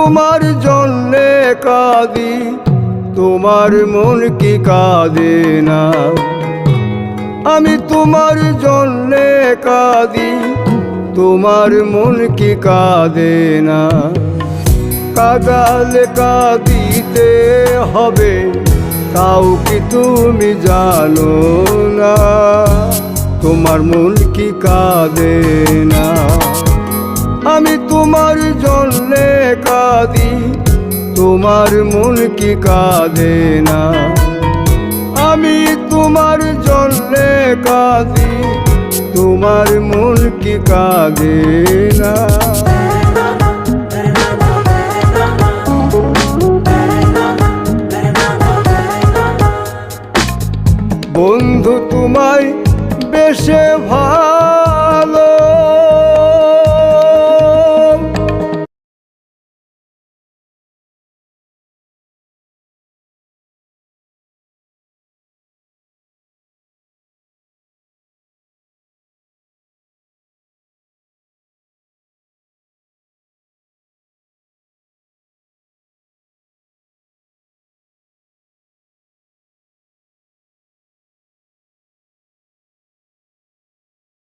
তোমার জন্যে কাঁদি, তোমার মন কি কাঁদে না? আমি তোমার জন্যে কাঁদি, তোমার মন কি কাঁদে না? কাঁদালে কাঁদিতে হবে, তাও কি তুমি জানো না? তোমার মন কি কাঁদে না? আমি তোমার জন্যে কাঁদি, তোমার মন কি কাঁদে না? আমি তোমার জন্যে কাঁদি, তোমার মন কি কাঁদে না? বন্ধু তোমায় বেশে